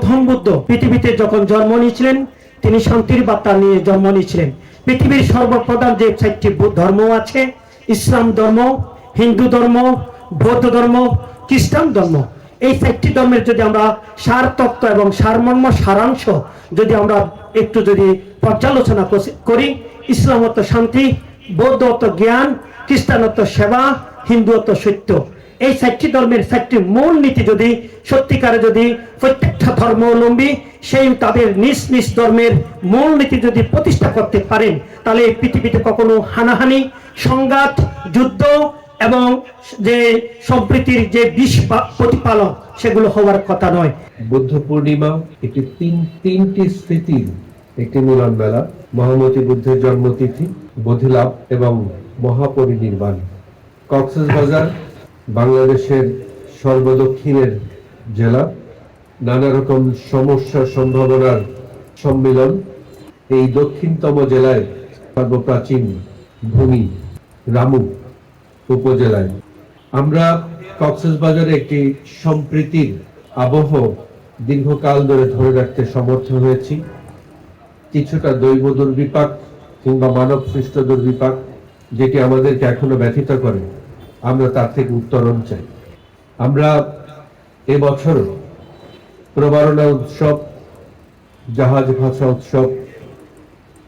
প্রথম বুদ্ধ পৃথিবীতে যখন জন্ম নিয়েছিলেন তিনি শান্তির বার্তা নিয়ে জন্ম নিয়েছিলেন। পৃথিবীর সর্বপ্রধান যে 4টি ধর্ম আছে, ইসলাম ধর্ম, হিন্দু ধর্ম, বৌদ্ধ ধর্ম, খ্রিস্টান ধর্ম, এই 4টি ধর্মের যদি আমরা সার তত্ত্ব এবং সারমর্ম সারাংশ যদি আমরা একটু যদি পর্যালোচনা করি, ইসলাম অর্থ শান্তি, বৌদ্ধ অর্থ জ্ঞান, খ্রিস্টান অর্থ সেবা, হিন্দু অর্থ সত্য। এই 4টি ধর্মের 4টি মূল নীতি যদি সত্যিকারে যদি প্রত্যেকটা ধর্মাবলম্বী সেই তাদের নিজ নিজ ধর্মের মূল নীতি যদি প্রতিষ্ঠা করতে পারেন, তাহলে এই পৃথিবীতে কখনো হানাহানি, সংঘাত, যুদ্ধ এবং যে সম্প্রীতির যে বিষ প্রতিপালন সেগুলো হওয়ার কথা নয়। বুদ্ধ পূর্ণিমা একটি তিনটি স্মৃতির একটি মিলন মেলা। মহামতি বুদ্ধের জন্মতিথি, বোধিলাভ এবং মহাপরিনির্বাণ। কক্সবাজার বাংলাদেশের সর্বদক্ষিণের জেলা, নানা রকম সমস্যা সম্ভাবনার সম্মিলন। এই দক্ষিণতম জেলায় সর্বপ্রাচীন ভূমি রামু উপজেলায় আমরা কক্সবাজারে একটি সম্প্রীতির আবহ দীর্ঘকাল ধরে রাখতে সমর্থ হয়েছি। কিছুটা দৈব দুর্বিপাক কিংবা মানব সৃষ্ট দুর্বিপাক যেটি আমাদেরকে এখনো ব্যথিত করে, আমরা তার থেকে উত্তরণ চাই। আমরা এবছর প্রবারণা উৎসব, জাহাজ ভাষা উৎসব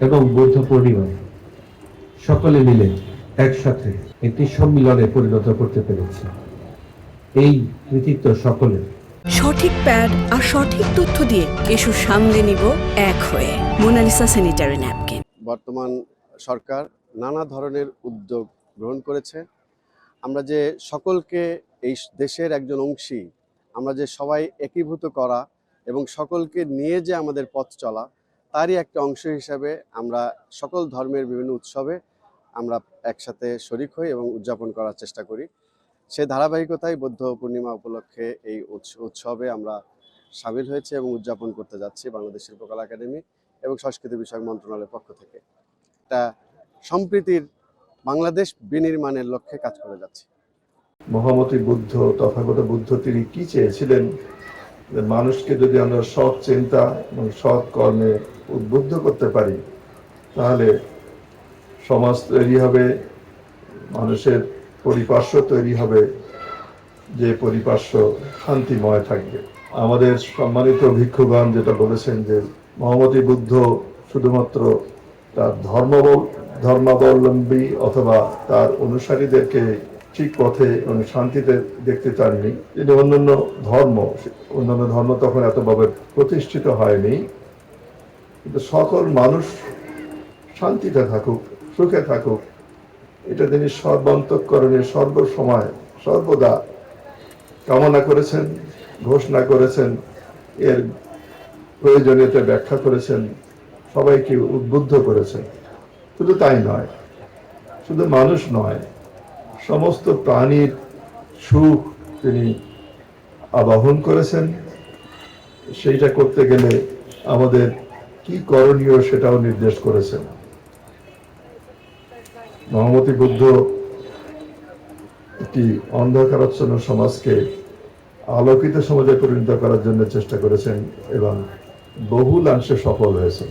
এবং বুদ্ধ পূর্ণিমা সকলে মিলে একসাথে একটি সম্মিলনে পরিণত করতে পেরেছি। এই কৃতিত্ব সকলের। সঠিক প্যাড আর সঠিক তথ্য দিয়ে কেশু সামলে নিব এক হয়ে। Monalisa sanitary napkin. বর্তমান সরকার নানা ধরনের উদ্যোগ গ্রহণ করেছে। আমরা যে সকলকে এই দেশের একজন অংশী, আমরা যে সবাই একীভূত করা এবং সকলকে নিয়ে যে আমাদের পথ চলা, তারই একটা অংশ হিসাবে আমরা সকল ধর্মের বিভিন্ন উৎসবে আমরা একসাথে শরিক হই এবং উদযাপন করার চেষ্টা করি। সেই ধারাবাহিকতায় বুদ্ধ পূর্ণিমা উপলক্ষে এই উৎসবে আমরা সামিল হয়েছি এবং উদযাপন করতে যাচ্ছি বাংলাদেশ শিল্পকলা একাডেমি এবং সংস্কৃতি বিষয়ক মন্ত্রণালয়ের পক্ষ থেকে। এটা সম্প্রীতির বাংলাদেশ বিনির্মাণের লক্ষ্যে কাজ করে যাচ্ছে। মহামতি বুদ্ধ, তথাগত বুদ্ধ, তিনি কি চেয়েছিলেন? মানুষকে যদি আমরা সৎ চিন্তা এবং সৎ কর্মে উদ্বুদ্ধ করতে পারি, তাহলে সমাজ তৈরি হবে, মানুষের পরিপার্শ্ব তৈরি হবে, যে পরিপার্শ্ব শান্তিময় থাকবে। আমাদের সম্মানিত ভিক্ষুগণ যেটা বলেছেন যে মহামতি বুদ্ধ শুধুমাত্র তার ধর্মাবলম্বী অথবা তার অনুসারীদেরকে ঠিক পথে এবং শান্তিতে দেখতে চাননি। তিনি অন্যান্য ধর্ম তখন এতভাবে প্রতিষ্ঠিত হয়নি, কিন্তু সকল মানুষ শান্তিতে থাকুক, সুখে থাকুক, এটা তিনি সর্বান্তঃকরণে সর্বসময় সর্বদা কামনা করেছেন, ঘোষণা করেছেন, এর প্রয়োজনীয়তা ব্যাখ্যা করেছেন, সবাইকে উদ্বুদ্ধ করেছেন। শুধু তাই নয়, শুধু মানুষ নয়, সমস্ত প্রাণীর সুখ তিনি আবাহন করেছেন। সেইটা করতে গেলে আমাদের কি করণীয় সেটাও নির্দেশ করেছেন। মহামতি বুদ্ধ একটি অন্ধকারাচ্ছন্ন সমাজকে আলোকিত সমাজে পরিণত করার জন্য চেষ্টা করেছেন এবং বহুলাংশে সফল হয়েছেন।